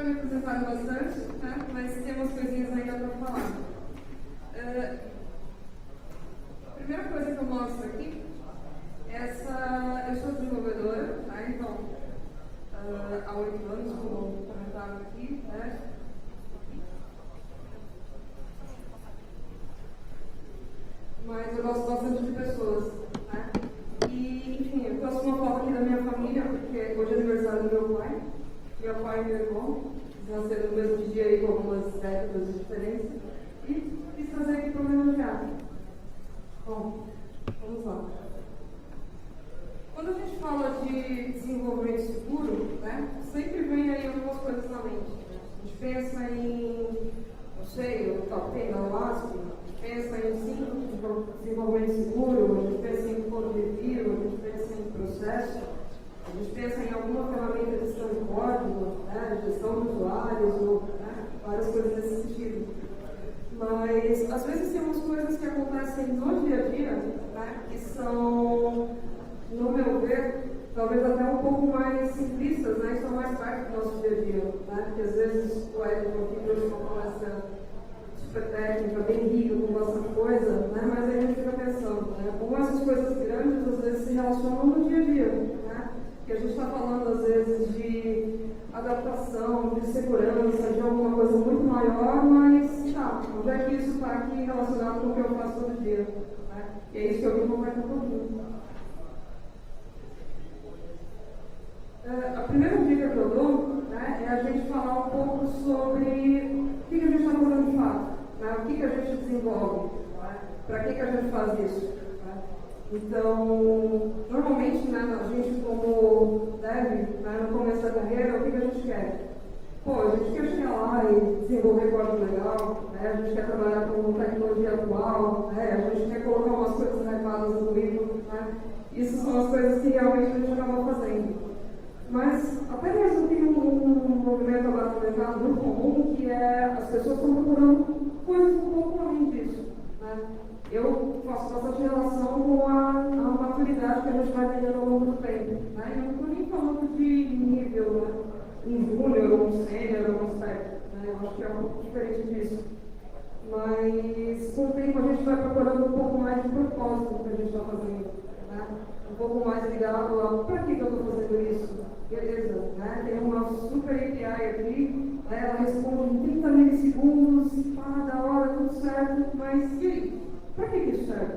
me apresentaram bastante, né? Mas tem umas coisinhas ainda para falar. A primeira coisa que eu mostro aqui, eu sou desenvolvedora, tá? Então, há 8 anos, como comentaram aqui, né? Mas eu gosto bastante de pessoas, né? E, enfim, eu posto uma foto aqui da minha família, porque hoje é aniversário do meu pai. Meu pai e meu irmão nasceram no mesmo dia aí, com algumas décadas de diferença. E quis trazer aqui para o homenagear. Bom, vamos lá. Quando a gente fala de desenvolvimento seguro, né, sempre vem aí algumas coisas na mente. A gente pensa em, não sei, o top 10 da OASP, a gente pensa em desenvolvimento seguro, a gente pensa em código de review, a gente pensa em processo, a gente pensa em alguma ferramenta de gestão de código, né, gestão de usuários, ou, né, várias coisas nesse sentido. Mas, às vezes, tem umas coisas que acontecem no dia a dia, né, que são, no meu ver, talvez até um pouco mais simplistas, né, e são mais perto do nosso dia a dia, né, porque às vezes o Edson aqui trouxe uma palestra super técnica, bem rica, com bastante coisa, né, mas aí a gente fica pensando, né, como essas coisas grandes às vezes se relacionam no dia a dia, né, que a gente está falando às vezes de adaptação, de segurança, de alguma coisa muito maior, mas tá, onde é que isso está aqui relacionado com o que eu faço todo dia, né, e é isso que eu vim conversar um pouquinho. A primeira dica que eu dou, né, é a gente falar um pouco sobre o que a gente está fazendo de fato, né, o que a gente desenvolve, né, para que a gente faz isso. Né. Então, normalmente, né, a gente como dev, né, no começo da carreira, o que a gente quer? Pô, a gente quer chegar lá e desenvolver código legal, né, a gente quer trabalhar com tecnologia atual, né, a gente quer colocar umas coisas adequadas no currículo, né, isso são as coisas que realmente a gente acaba fazendo. Mas até mesmo tem um movimento agora no mercado muito comum, que é as pessoas estão procurando coisas um pouco além disso. Né? Eu faço bastante relação com a maturidade que a gente vai tendo ao longo do tempo. Né? Eu não estou nem falando de nível, né? Um júnior, ou um sênior, ou um spec. Né? Eu acho que é um pouco diferente disso. Mas com o tempo a gente vai procurando um pouco mais de propósito do que a gente está fazendo. Né? Um pouco mais ligado a para que eu estou fazendo isso? Beleza, né? Tem uma super API aqui, né? Ela responde em 30 milissegundos, pá, da hora, tudo certo, mas e aí? Para que isso serve?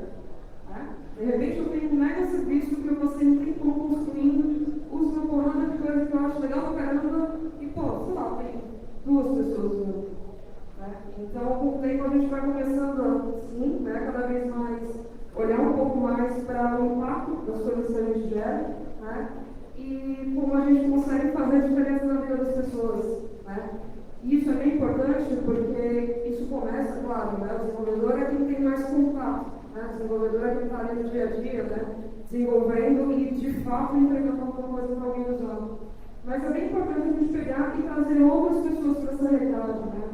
Né? De repente eu tenho um mega serviço que eu passei um tempo construindo, uso uma porrada de coisa que eu acho legal pra caramba, e pô, sei lá, tem 2 pessoas usando. Né? Então, com o tempo a gente vai começando a, sim, né, cada vez mais olhar um pouco mais para o impacto das coisas que a gente gera, né? E como a gente consegue fazer a diferença na vida das pessoas. Né? E isso é bem importante porque isso começa, claro, né? O desenvolvedor é quem tem mais contato. Né? O desenvolvedor é quem está ali no dia a dia, né? Desenvolvendo e, de fato, entregando alguma coisa para alguém usar. Mas é bem importante a gente pegar e trazer outras pessoas para essa realidade. Né?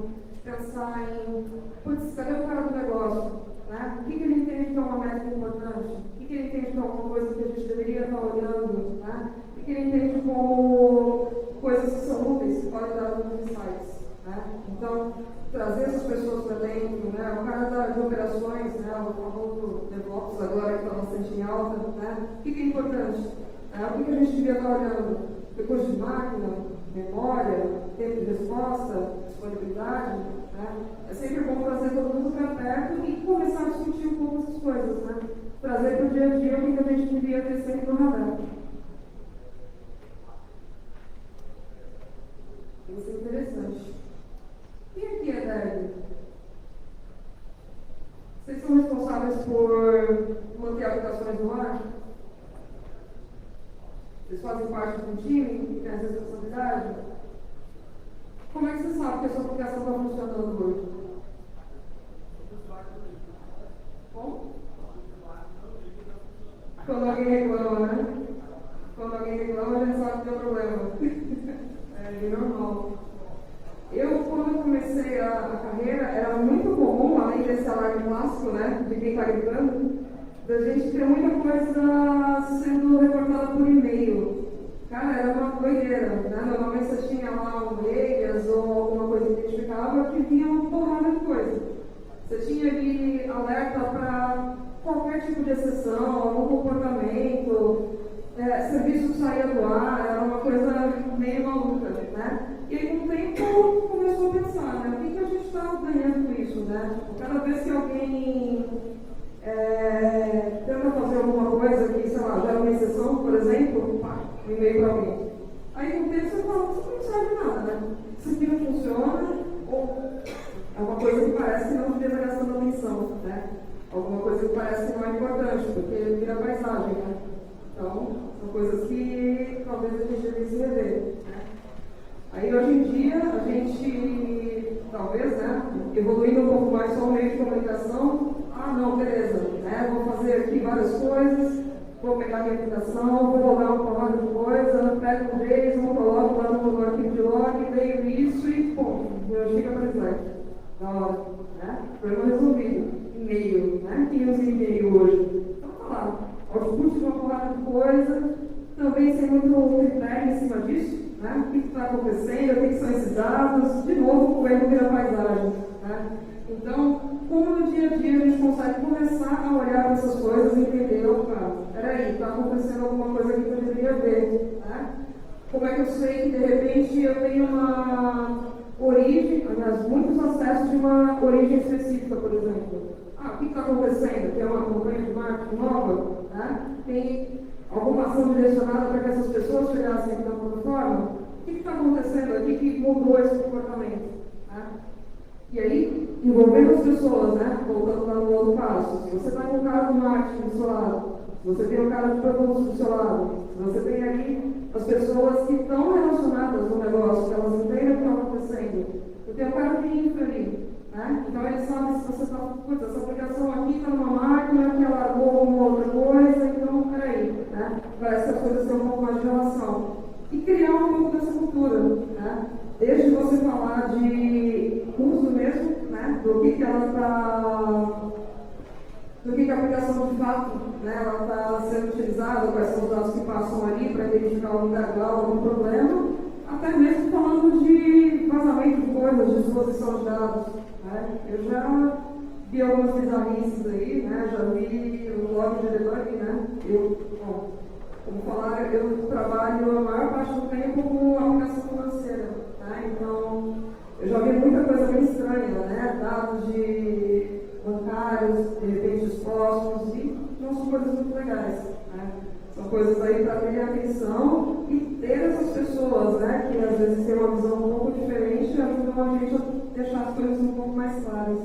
Pensar em, putz, cadê o cara do negócio? Né? O que ele entende que é uma métrica importante? O que ele entende que é alguma coisa que a gente deveria estar olhando? Né? O que ele entende como coisas que são úteis, que podem dar alguns insights? Né? Então, trazer essas pessoas para dentro, né? O cara de operações, né? O famoso DevOps agora que está bastante em alta, né? O que é importante? O que a gente devia estar olhando? Recurso de máquina, memória, tempo de resposta, disponibilidade, né? É sempre bom trazer todo mundo para perto e começar a discutir um pouco essas coisas, né? Trazer para o dia a dia o que a gente devia ter sempre no radar. Isso é interessante. Quem aqui é dev? Vocês são responsáveis por manter aplicações no ar? Vocês fazem parte de um time que tem essa responsabilidade? Como é que você sabe que a sua aplicação está funcionando hoje? Como? Quando alguém reclama, né? Quando alguém reclama, a gente sabe que tem um problema. É normal. Quando eu comecei a carreira, era muito comum, além desse alarme clássico, né? De quem está gritando, da gente ter muita coisa sendo reportada por e-mail. Cara, era uma doideira, né? Normalmente você tinha lá um Vegas qualquer tipo de exceção, algum comportamento, serviço que saía do ar, era uma coisa meio maluca, né? E aí, com o tempo, começou a pensar, né? O que a gente está ganhando com isso, né? Cada vez que alguém tenta fazer alguma coisa que, sei lá, gera uma exceção, por exemplo, pá, um e-mail para alguém. Aí, com o tempo, você fala, isso não serve nada, né? Isso aqui não funciona, ou é uma coisa que parece que não deveria ser uma atenção, né? Alguma coisa que parece que não é importante, porque vira paisagem, né? Então, são coisas que talvez a gente devesse se rever, né? Aí, hoje em dia, a gente, talvez, né, evoluindo um pouco mais só o meio de comunicação, não, beleza, né, vou fazer aqui várias coisas, vou pegar minha aplicação, vou logar uma palavra de coisa, pego um JSON, coloco lá no arquivo de log, leio isso e, ponto, chega para slide. Na hora, né? Problema resolvido. E-mail, né? Quem usa e-mail hoje? Então, tá lá. Output de uma porrada de coisa, também sem muito critério em cima disso, né? O que está acontecendo, o que são esses dados, de novo, o erro vira paisagem, né? Então, como no dia a dia a gente consegue começar a olhar para essas coisas e entender, opa, peraí, está acontecendo alguma coisa aqui que eu deveria ver, né? Como é que eu sei que, de repente, eu tenho uma origem, aliás, muitos acessos de uma origem específica, por exemplo. O que está acontecendo? Tem uma campanha de marketing nova? Né? Tem alguma ação direcionada para que essas pessoas chegassem aqui na plataforma? O que está acontecendo aqui que mudou esse comportamento? Né? E aí, envolvendo as pessoas, né? Voltando lá no outro passo. Se você está com um cara do marketing do seu lado, se você tem um cara de produtos do seu lado, se você tem ali as pessoas que estão relacionadas no negócio, que elas entendem o que está acontecendo. Eu tenho um cara de infra ali, né? Então ele sabe se você está, putz, essa aplicação aqui está numa máquina que ela largou uma outra coisa, então peraí, né? Parece que as coisas têm um pouco mais de relação. E criar um pouco dessa cultura, né? Desde você falar de uso mesmo, né? Do que ela está. Do que a aplicação de fato, né, ela está sendo utilizada, quais são os dados que passam ali para identificar algum gargalo, algum problema, até mesmo falando de vazamento de coisas, de exposição de dados. Né? Eu já vi algumas bizarrices aí, né? Já vi o log de debug, né? Como falar, eu trabalho a maior parte do tempo com aplicação financeira, né? Então, eu já vi muita coisa bem estranha, né? Dados de bancários, de repente expostos, e não são coisas muito legais, né? São coisas aí para ter atenção e ter essas pessoas, né, que às vezes têm uma visão um pouco diferente, ajudam a gente a deixar as coisas um pouco mais claras.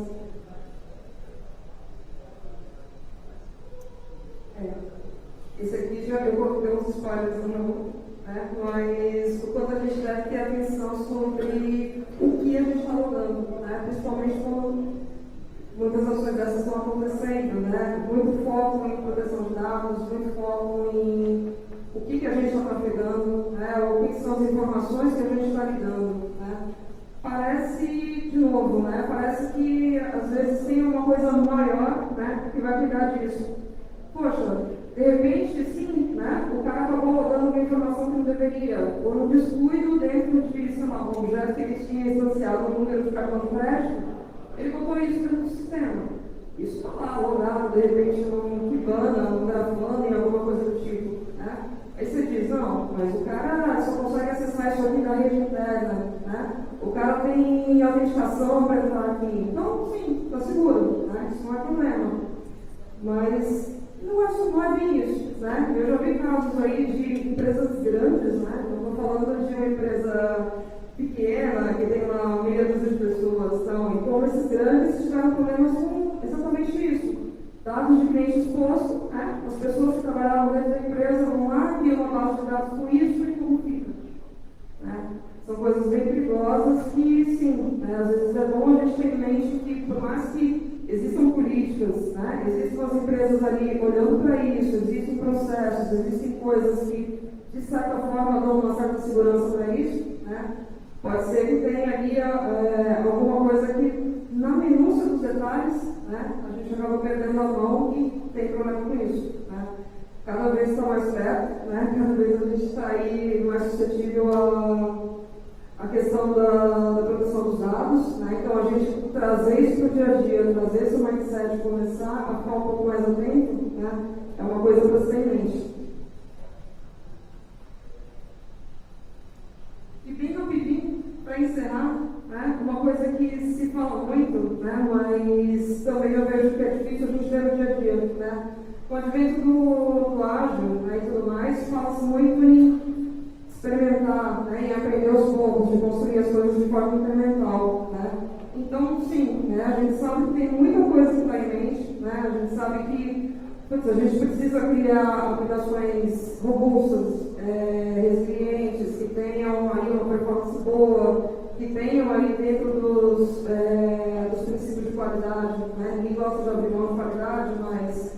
Esse aqui já eu coloquei uns spoilers no né? Mas o quanto a gente deve ter atenção sobre o que a gente está logando, né? Principalmente quando muitas ações dessas estão acontecendo, né? Muito foco em proteção de dados, muito foco em o que a gente está trafegando, né? O que são as informações que a gente está lidando, né? Parece, de novo, né? Parece que às vezes tem uma coisa maior, né? Que vai cuidar disso. Poxa, de repente, sim, né? O cara acabou rodando uma informação que não deveria, ou no descuido dentro de, sei lá, um objeto que ele tinha instanciado no número de cartão de crédito, ele botou isso dentro do sistema. Isso está lá, logado, de repente, num Kibana, num Grafana, em alguma coisa do tipo, né? Aí você diz, não, mas o cara só consegue acessar isso aqui da rede interna, né? O cara tem autenticação para entrar aqui. Então, sim, está seguro, né? Isso não é problema. Mas não é bem isso, né? Eu já vi casos aí de empresas grandes, né? Eu estou falando de uma empresa pequena, que tem uma meia dúzia de pessoas, então, e como esses grandes tiveram problemas com exatamente isso. Dados de cliente exposto, né? As pessoas que trabalhavam dentro da empresa vão lá, criam uma base de dados com isso e como fica. Né? São coisas bem perigosas que, sim, né? Às vezes é bom a gente ter em mente que, por mais que existam políticas, né? Existem as empresas ali olhando para isso, existem processos, existem coisas que, de certa forma, dão uma certa segurança para isso, né? Pode ser que tenha ali alguma coisa que, na minúcia dos detalhes, né, a gente acaba perdendo a mão e tem problema com isso. Né? Cada vez está mais perto, né? Cada vez a gente está aí mais suscetível à questão da proteção dos dados. Né? Então a gente trazer isso para o dia a dia, trazer esse mindset, começar a ficar um pouco mais atento, né, é uma coisa para se ter em mente. E bem rapidinho, para encerrar, né, uma coisa que se fala muito, né, mas também eu vejo que é difícil a gente ver no dia a dia. Né? Com o advento do ágil, né, e tudo mais, fala-se muito em experimentar, né, em aprender aos poucos, de construir as coisas de forma incremental. Né? Então, sim, né, a gente sabe que tem muita coisa que está em mente, né, a gente sabe que a gente precisa criar aplicações robustas, resilientes, que tenham aí uma performance boa, que tenham aí dentro dos princípios de qualidade. Né? Ninguém gosta de abrir mão de qualidade, mas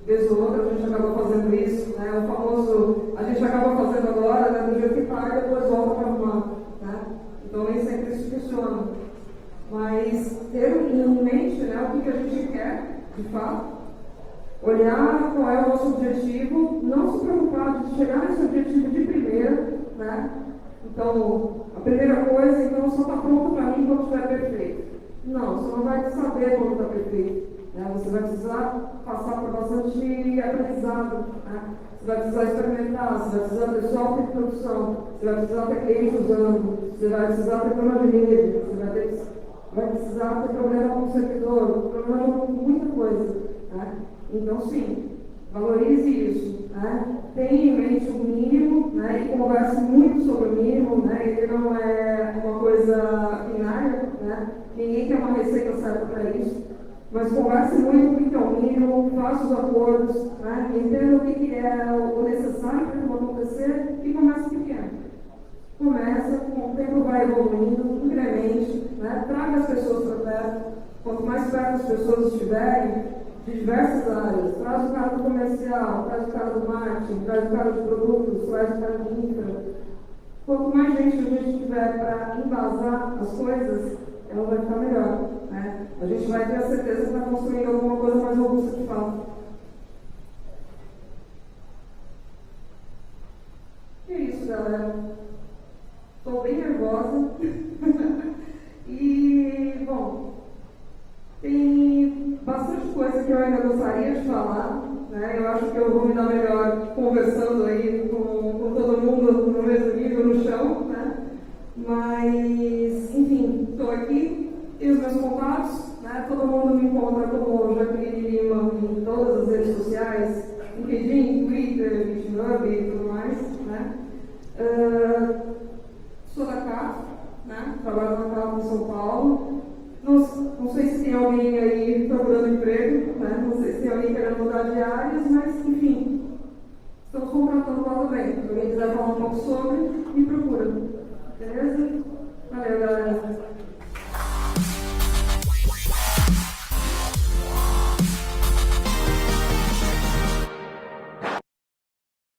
vez ou outra a gente acaba fazendo isso. Né? O famoso, a gente acaba fazendo agora, né, do jeito que paga, depois volta para arrumar. Né? Então nem sempre isso funciona. Mas ter em mente, né, o que a gente quer, de fato, olhar qual é o nosso objetivo, não se preocupar de chegar nesse objetivo de primeira, né? Então, a primeira coisa, então, só está pronto para mim quando estiver perfeito. Não, você não vai saber quando está perfeito. Né? Você vai precisar passar por bastante aprendizado. Né? Você vai precisar experimentar, você vai precisar ter software de produção, você vai precisar ter cliente usando, você vai precisar ter problema de rede, você vai precisar ter problema com o servidor, problema com muita coisa. Né? Então, sim, valorize isso. Né? Tenha em mente o mínimo, né? E converse muito sobre o mínimo. Né? Ele não é uma coisa binária, né? Ninguém tem uma receita certa para isso. Mas converse muito o que é o mínimo, faça os acordos, né? Entenda o que é o necessário para aquilo acontecer e comece pequeno. Começa, com o tempo vai evoluindo, incremente, né? Traga as pessoas para perto. Quanto mais perto as pessoas estiverem, de diversas áreas, traz o cara do comercial, traz o cara do marketing, traz o cara de produtos, traz o cara de infra. Quanto mais gente a gente tiver para embasar as coisas, ela vai ficar melhor. Né? A gente vai ter a certeza que está construindo alguma coisa mais robusta de fato. E é isso, galera. Estou bem nervosa. E, bom, tem bastante coisa que eu ainda gostaria de falar. Né? Eu acho que eu vou me dar melhor conversando aí com todo mundo no mesmo nível, no chão. Né? Mas, enfim, estou aqui, tenho os meus contatos. Né? Todo mundo me encontra como Jaqueline Lima em todas as redes sociais, LinkedIn, Twitter, GitHub e tudo mais. Né? Sou da CAF, né? Trabalho na CAF em São Paulo. Não sei se tem alguém aí procurando emprego, né? Não sei se tem alguém querendo mudar de áreas, mas, enfim, estamos contratando lá também. Se alguém quiser falar um pouco sobre, me procura. Beleza?